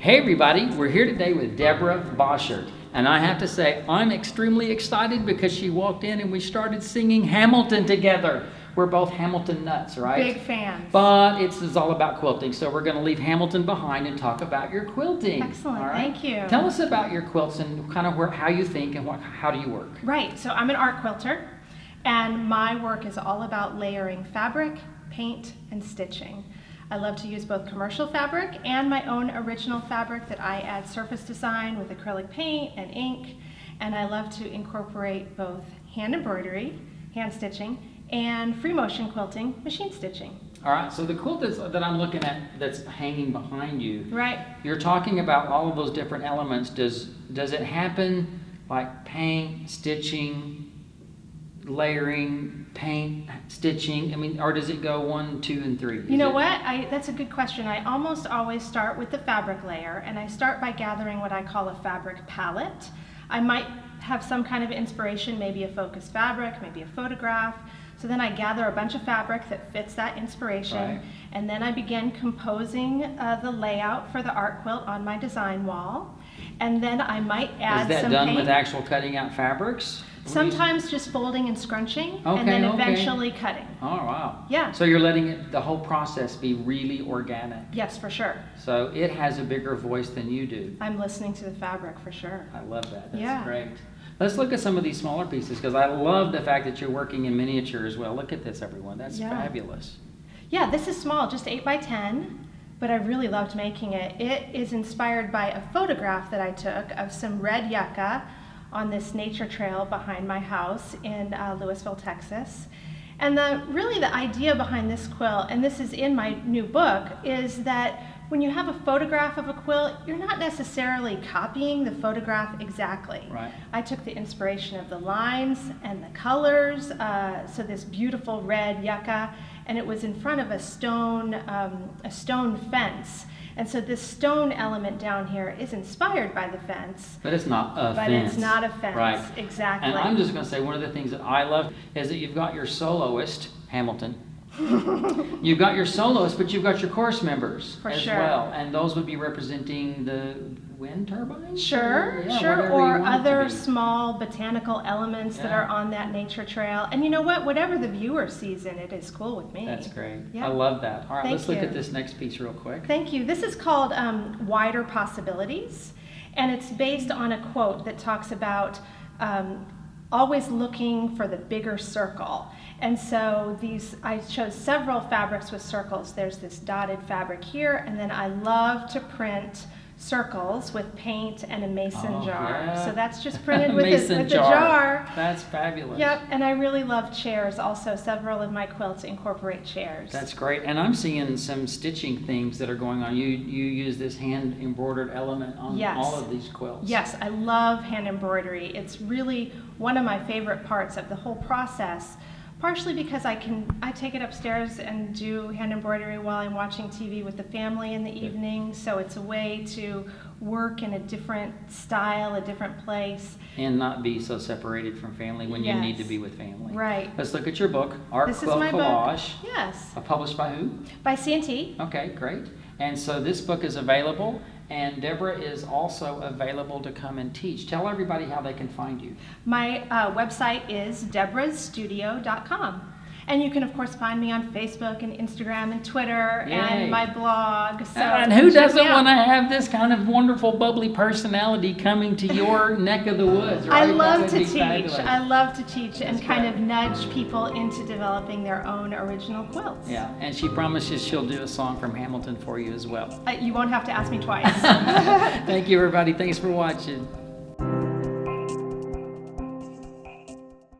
Hey everybody, we're here today with Deborah Boschert. And I have to say, I'm extremely excited because she walked in and we started singing Hamilton together. We're both Hamilton nuts, right? Big fans. But it's all about quilting, so we're going to leave Hamilton behind and talk about your quilting. Excellent, all right? thank you. Tell us about your quilts and kind of how you think and how do you work? Right, so I'm an art quilter, and my work is all about layering fabric, paint, and stitching. I love to use both commercial fabric and my own original fabric that I add surface design with acrylic paint and ink, and I love to incorporate both hand embroidery, hand stitching, and free motion quilting, machine stitching. All right, so the quilt that I'm looking at that's hanging behind you, right? You're talking about all of those different elements. Does it happen like paint, stitching, layering, paint, stitching? I mean, or does it go 1, 2, and 3? You know what? That's a good question. I almost always start with the fabric layer, and I start by gathering what I call a fabric palette. I might have some kind of inspiration, maybe a focus fabric, maybe a photograph. So then I gather a bunch of fabric that fits that inspiration, right. And then I begin composing the layout for the art quilt on my design wall. And then I might add some paint. Is that done with actual cutting out fabrics? Sometimes just folding and scrunching, okay, and then eventually cutting. Oh, wow. Yeah. So you're letting the whole process be really organic. Yes, for sure. So it has a bigger voice than you do. I'm listening to the fabric for sure. I love that. That's yeah. great. Let's look at some of these smaller pieces because I love the fact that you're working in miniature as well. Look at this, everyone. That's fabulous. Yeah, this is small, just 8 by 10, but I really loved making it. It is inspired by a photograph that I took of some red yucca on this nature trail behind my house in Lewisville, Texas. And really the idea behind this quilt, and this is in my new book, is that when you have a photograph of a quilt, you're not necessarily copying the photograph exactly. Right. I took the inspiration of the lines and the colors, so this beautiful red yucca, and it was in front of a stone fence. And so this stone element down here is inspired by the fence. But it's not a fence. But it's not a fence, right. Exactly. And I'm just going to say one of the things that I love is that you've got your soloist, Hamilton. You've got your soloist, but you've got your chorus members as well. And those would be representing the wind turbines? Sure, sure. Or other small botanical elements that are on that nature trail. And you know what? Whatever the viewer sees in it is cool with me. That's great. Yeah. I love that. All right, let's look you. at this next piece real quick. Thank you. This is called Wider Possibilities. And it's based on a quote that talks about always looking for the bigger circle. And so I chose several fabrics with circles. There's this dotted fabric here, and then I love to print circles with paint and a mason jar. Yeah. So that's just printed with a jar. jar. That's fabulous. Yep, and I really love chairs also. Several of my quilts incorporate chairs. That's great. And I'm seeing some stitching themes that are going on. You use this hand embroidered element on all of these quilts. Yes, I love hand embroidery. It's really one of my favorite parts of the whole process. Partially because I take it upstairs and do hand embroidery while I'm watching TV with the family in the evening. So it's a way to work in a different style, a different place. And not be so separated from family when you need to be with family. Right. Let's look at your book, Art This Quilt is my Collage. book. Yes. Published by who? By C&T. Okay, great. And so this book is available, and Deborah is also available to come and teach. Tell everybody how they can find you. My website is deborahstudio.com. And you can, of course, find me on Facebook and Instagram and Twitter and my blog. So and who doesn't want to have this kind of wonderful, bubbly personality coming to your neck of the woods, right? I love to teach. Fabulous. I love to teach and kind of nudge people into developing their own original quilts. Yeah, and she promises she'll do a song from Hamilton for you as well. You won't have to ask me twice. Thank you, everybody. Thanks for watching.